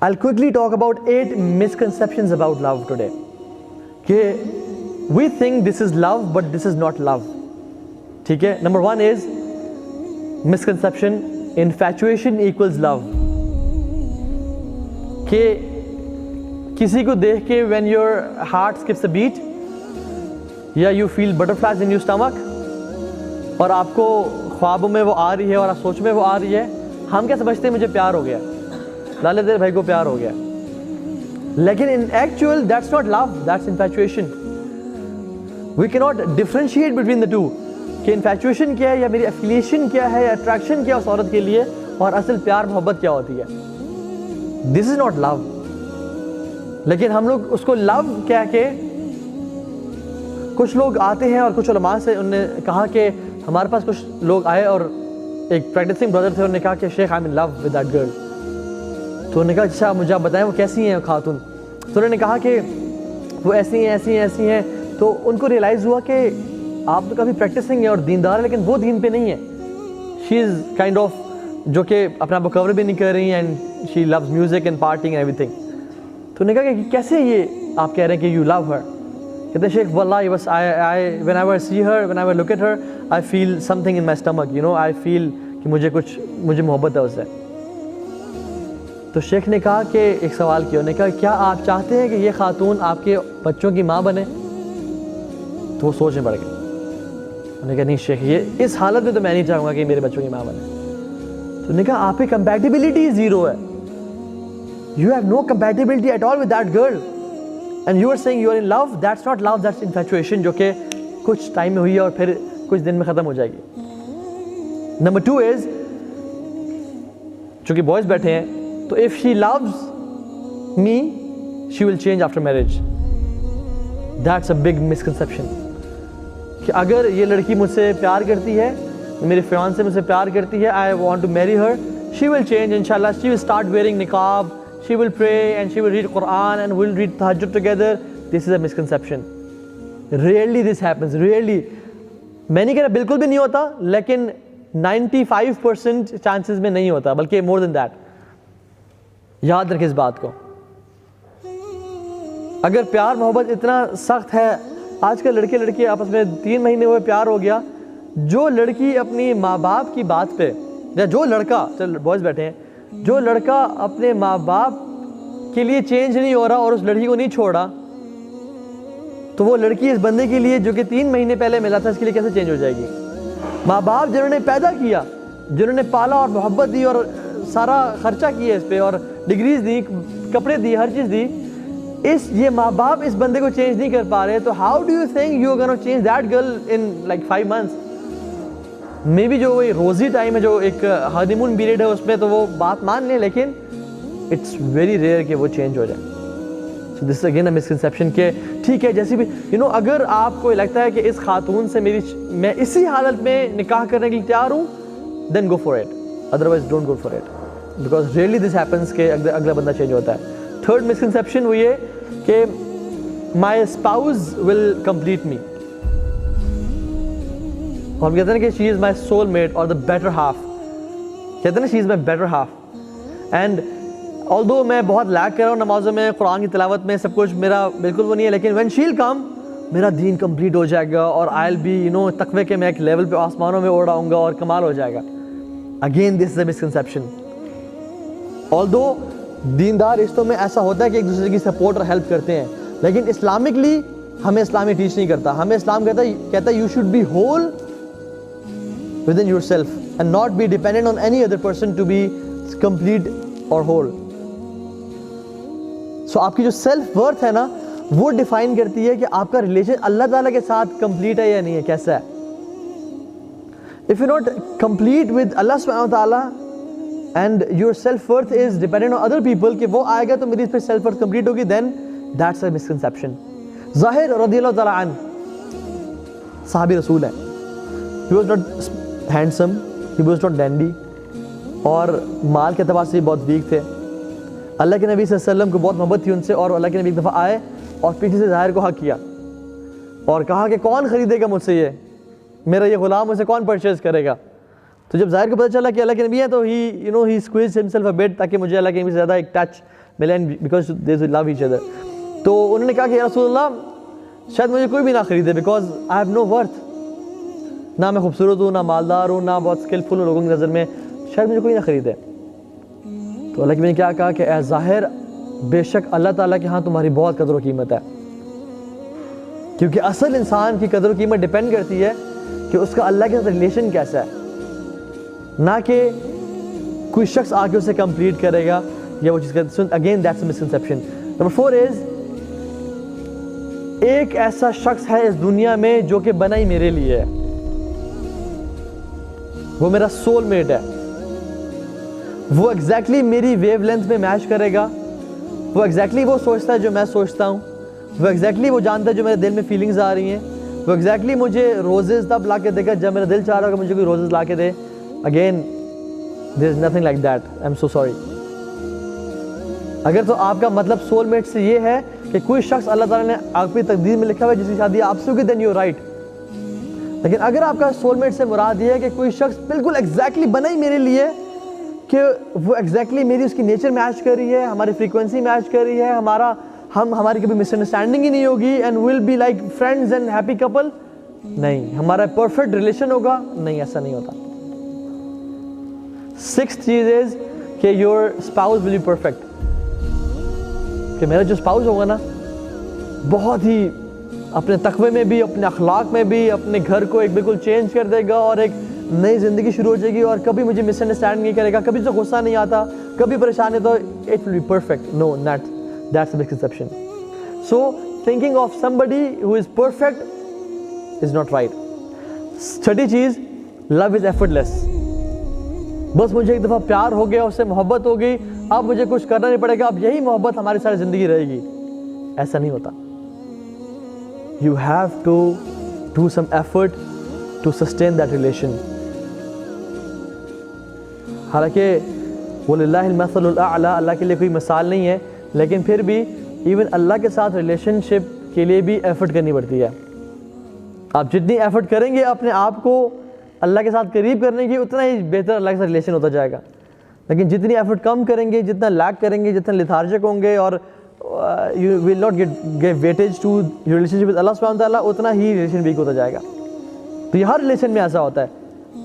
I'll quickly talk about 8 misconceptions about love today. कि we think this is love but this is not love. ठीक है? Number 1 is misconception, infatuation equals love. कि किसी को देख के when your heart skips a beat या you feel butterflies in your stomach और आपको ख्वाबों में वो आ रही है और आप सोच में वो आ रही है, हम क्या समझते हैं मुझे प्यार हो गया, लाले तेरे भाई को प्यार हो गया, लेकिन in actual that's not love, that's infatuation. We cannot differentiate between the two कि infatuation क्या है या मेरी affiliation क्या है या attraction क्या है उस औरत के लिए और असल प्यार मोहब्बत क्या होती है. This is not love. लेकिन हम लोग उसको love कह के, कुछ लोग आते हैं और कुछ उलमा से उन्होंने कहा कि हमारे पास कुछ लोग आए और एक प्रैक्टिसिंग ब्रदर थे, उन्होंने कहा कि Sheikh I am in love with that girl. तो उन्होंने कहा अच्छा मुझे आप बताएं वो कैसी हैं खातून. तो उन्होंने कहा कि वो ऐसी हैं ऐसी हैं ऐसी हैं. तो उनको रियलाइज़ हुआ कि आप तो काफ़ी प्रैक्टिसिंग है और दीनदार है, लेकिन वो दीन पे नहीं है. शी इज़ काइंड ऑफ जो कि अपने आप को कवर भी नहीं कर रही and she loves music and partying and everything. तो उन्होंने कहा कि कैसे ये आप कह रहे हैं कि यू लव हर. कहते शेख वल्लाही बस I when ever see her, when ever look at her, I feel something in my stomach, you know, I feel कि मुझे मोहब्बत है उससे. तो शेख ने कहा कि एक सवाल किया, उन्होंने कहा क्या आप चाहते हैं कि ये खातून आपके बच्चों की माँ बने. तो वो सोचने पड़ गए. उन्होंने कहा नहीं शेख, ये इस हालत में तो मैं नहीं चाहूँगा कि मेरे बच्चों की माँ बने. तो उन्होंने कहा आपकी कंपैटिबिलिटी ज़ीरो है. You have no compatibility at all with that girl and you are saying you are in love. That's not love, that's infatuation, जो कि कुछ टाइम में हुई है और फिर कुछ दिन में ख़त्म हो जाएगी. नंबर 2 इज़, चूँकि बॉयज़ बैठे हैं, तो if she loves me she will change after marriage. That's a big misconception कि अगर ये लड़की मुझसे प्यार करती है, मेरे फियांसे से मुझसे प्यार करती है, I want to marry her, she will change इंशाल्लाह. शी विल स्टार्ट वेयरिंग निकाब, she will pray and she will read Quran and we'll read tahajjud together. This is a misconception. Rarely this happens, rarely. मैं नहीं कह रहा बिल्कुल भी नहीं होता, लेकिन 95% चांसेस में नहीं होता, बल्कि more than that. याद रखें इस बात को. अगर प्यार मोहब्बत इतना सख्त है, आजकल लड़के लड़की आपस में 3 महीने हुए प्यार हो गया, जो लड़की अपनी माँ बाप की बात पे, या जो लड़का, चल बॉयज़ बैठे हैं, जो लड़का अपने माँ बाप के लिए चेंज नहीं हो रहा और उस लड़की को नहीं छोड़ा, तो वो लड़की इस बंदे के लिए जो कि 3 महीने पहले मिला था, इसके लिए कैसे चेंज हो जाएगी. माँ बाप जिन्होंने पैदा किया, जिन्होंने पाला और मोहब्बत दी और सारा खर्चा किया इस पे और डिग्रीज दी, कपड़े दिए, हर चीज़ दी, ये माँ बाप इस बंदे को चेंज नहीं कर पा रहे, तो how do you think you are gonna change that girl in like 5 months. Maybe जो वही रोज़ी टाइम है, जो एक हनीमून पीरियड है, उसमें तो वो बात मान लें, लेकिन इट्स वेरी रेयर कि वो चेंज हो जाए. So this is again a misconception कि ठीक है जैसी भी यू नो, अगर आपको लगता है कि इस खातून से मैं इसी हालत में निकाह करने के लिए तैयार हूँ, then go for it, otherwise don't go for it, because really this happens कि अगला बंदा चेंज होता है. थर्ड मिसकंसेप्शन वो ये कि my spouse will complete me. हम कहते हैं कि she is my soul mate और द बेटर हाफ. कहते हैं ना she is my better half. And although मैं बहुत लैक कर रहा हूँ नमाज़ों में, कुरान की तिलावत में, सब कुछ मेरा बिल्कुल वो नहीं है, लेकिन व्हेन शी विल कम मेरा दीन कंप्लीट हो जाएगा और I will be you know तकवे के मैं एक लेवल पे आसमानों में उड़ाऊंगा और कमाल हो जाएगा. Again this is a misconception. Although दीनदार रिश्तों में ऐसा होता है कि एक दूसरे की सपोर्ट और हेल्प करते हैं, लेकिन इस्लामिकली हमें इस्लामी टीच नहीं करता. हमें इस्लाम कहता है you should be whole within yourself and not be dependent on any other person to be complete or whole. So आपकी जो सेल्फ वर्थ है ना, वो डिफाइन करती है कि आपका रिलेशन अल्लाह ताला के साथ कंप्लीट है या नहीं है, कैसा है. If you're not complete with Allah subhanahu wa ta'ala and your self worth is dependent on other people कि वो आएगा तो मेरी इस पर सेल्फ वर्थ कंप्लीट होगी, then that's a misconception. ज़ाहिर रज़ियल्लाहु ताला अन्हु सहाबी रसूल है. He was not handsome, he was not dandy, और माल के अतबार से बहुत वीक थे. अल्लाह के नबी सल्लल्लाहु अलैहि वसल्लम को बहुत मोहब्बत थी उनसे, और अल्लाह के नबी एक दफ़ा आए और पीछे से ज़ाहिर को हक किया और कहा कि कौन ख़रीदेगा मुझसे ये, मेरा ये ग़ुलाम, मुझसे कौन परचेज़ करेगा. तो जब ज़ाहिर को पता चला कि अल्लाह के नबी है, तो he you know he squeeze himself a bit, ताकि मुझे अल्लाह के नबी से ज़्यादा एक टच मिले because they love each other. तो उन्होंने कहा कि या रसूलल्लाह शायद मुझे कोई भी ना खरीदे because I have know worth, ना मैं खूबसूरत हूँ, ना मालदार हूँ, ना बहुत स्किलफुल हूँ लोगों की नज़र में, शायद मुझे कोई ना खरीदे। तो अल्लाह के मैंने क्या कहा कि ए ज़ाहिर बेशक अल्लाह ताला के यहाँ तुम्हारी बहुत कदर व कीमत है, क्योंकि असल इंसान की कदर व कीमत डिपेंड करती है कि उसका अल्लाह के साथ रिलेशन कैसा है, ना कि कोई शख्स आके उसे कंप्लीट करेगा या वो चीज़ कर। Again that's a misconception. Number 4 is एक ऐसा शख्स है इस दुनिया में जो कि बना ही मेरे लिए है, वो मेरा सोलमेट है, वो एग्जैक्टली मेरी वेवलेंथ में मैच करेगा, वो एग्जैक्टली वो सोचता है जो मैं सोचता हूँ, वो एग्जैक्टली वो जानता है जो मेरे दिल में फीलिंग्स आ रही हैं, वो एग्जैक्टली मुझे रोजेज़ तब ला के देगा जब मेरा दिल चाह रहा होगा मुझे कोई रोजेज़ ला के दे। Again there is nothing like that, I am so sorry. अगर तो आपका मतलब सोलमेट से ये है कि कोई शख्स अल्लाह ताला ने आपकी तकदीर में लिखा हुआ है जिसकी शादी आपसे होगी, देन यू राइट। लेकिन अगर आपका सोलमेट से मुराद ये है कि कोई शख्स बिल्कुल एग्जैक्टली बना ही मेरे लिए, कि वो एग्जैक्टली मेरी उसकी नेचर मैच कर रही है, हमारी फ्रीक्वेंसी मैच कर रही है, हमारी कभी मिसअंडरस्टैंडिंग ही नहीं होगी, and will be like friends and happy couple, नहीं, हमारा परफेक्ट रिलेशन होगा, नहीं, ऐसा नहीं होता। 6th चीज इज कि your spouse will be perfect, कि मेरा जो स्पाउस होगा ना बहुत ही अपने तकवे में भी, अपने अखलाक में भी, अपने घर को एक बिल्कुल चेंज कर देगा और एक नई ज़िंदगी शुरू हो जाएगी, और कभी मुझे मिसअंडरस्टैंड नहीं करेगा, कभी तो गुस्सा नहीं आता, कभी परेशानी, तो it will be perfect. No, that's a misconception. So thinking of somebody who is perfect is not right. 6ठी चीज़, लव इज़ एफर्टलेस। बस मुझे एक दफ़ा प्यार हो गया, उससे मोहब्बत हो गई, अब मुझे कुछ करना नहीं पड़ेगा, अब यही मोहब्बत हमारी सारी ज़िंदगी रहेगी, ऐसा नहीं होता। You have to do some effort to sustain that relation. हालांकि वलिल्लाहिल मसलुल आला, अल्लाह के लिए कोई मिसाल नहीं है, लेकिन फिर भी इवन अल्लाह के साथ रिलेशनशिप के लिए भी एफर्ट करनी पड़ती है। आप जितनी एफर्ट करेंगे अपने आप को अल्लाह के साथ करीब करने की, उतना ही बेहतर अल्लाह के साथ रिलेशन होता जाएगा। लेकिन जितनी एफर्ट कम करेंगे, जितना लैक करेंगे, जितना लिथार्जिक होंगे, और you will not give weightage to your relationship with Allah subhanahu wa ta'ala, उतना ही रिलेशन वीक होता जाएगा। तो ये हर रिलेशन में ऐसा होता है,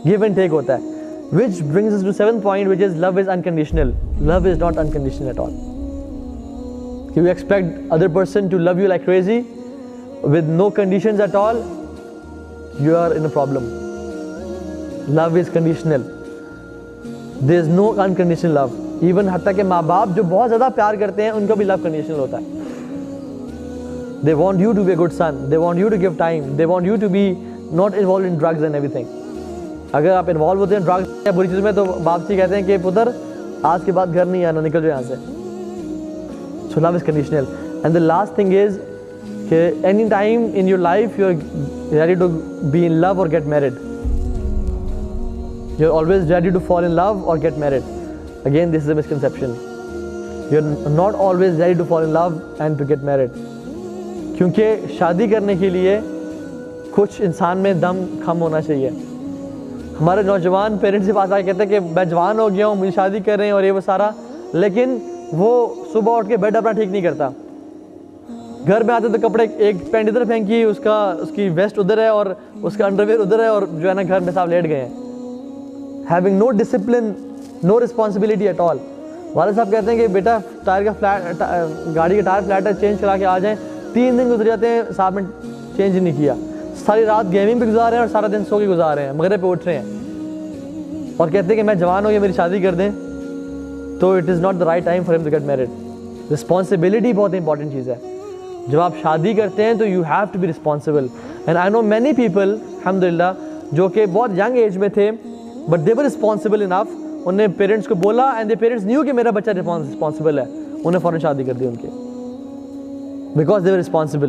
गिव एंड टेक होता है। Which brings us to 7th point, which is love is unconditional. Love is not unconditional at all. If you expect other person to love you like crazy with no conditions at all, you are in a problem. Love is conditional. There is no unconditional love. Even हत्ता के माँ बाप जो बहुत ज़्यादा प्यार करते हैं उनका भी लव कंडीशनल होता है। They want you to be a good son. They want you to give time. They want you to be not involved in drugs and everything. अगर आप इन्वॉल्व होते हैं ड्रग्स या बुरी चीज़ में, तो बाप जी कहते हैं कि पुत्र आज के बाद घर नहीं आना, निकल जाओ यहाँ से। So love is conditional. And the last thing is कि any time in your life you are ready to be in love or get married. You are always ready to fall in love or get married. Again, this is a misconception. You're not always ready to fall in love and to get married. क्योंकि शादी करने के लिए कुछ इंसान में दम कम होना चाहिए। हमारे नौजवान पेरेंट्स के पास आके कहते हैं कि मैं जवान हो गया हूँ, मुझे शादी कर रहे हैं और ये वो सारा, लेकिन वो सुबह उठ के बेड अपना ठीक नहीं करता। घर में आते तो कपड़े, एक पैंट इधर फेंकी, उसकी वेस्ट उधर है और उसका अंडरवेयर उधर है, और जो है ना घर में साहब लेट गए हैं। Having no discipline, no responsibility at all. वाले साहब कहते हैं कि बेटा गाड़ी का टायर फ्लैट है, चेंज करा के आ जाएं। 3 दिन गुजर जाते हैं, साहब ने चेंज नहीं किया। सारी रात गेमिंग पे गुजार रहे हैं और सारा दिन सो के गुजार रहे हैं, मगरिब पे उठ रहे हैं और कहते हैं कि मैं जवान हो गया, मेरी शादी कर दें। तो it is not the right time for him to get married. Responsibility बहुत इंपॉर्टेंट चीज़ है। जब आप शादी करते हैं तो you have to be responsible. And I know many people अल्हम्दुलिल्लाह जो कि बहुत यंग एज में थे, but they were responsible enough. उन्हें पेरेंट्स को बोला एंड द पेरेंट्स न्यू कि मेरा बच्चा रिस्पॉन्सिबल है, उन्हें फ़ौरन शादी कर दी उनकी, बिकॉज दे वर रिस्पॉन्सिबल।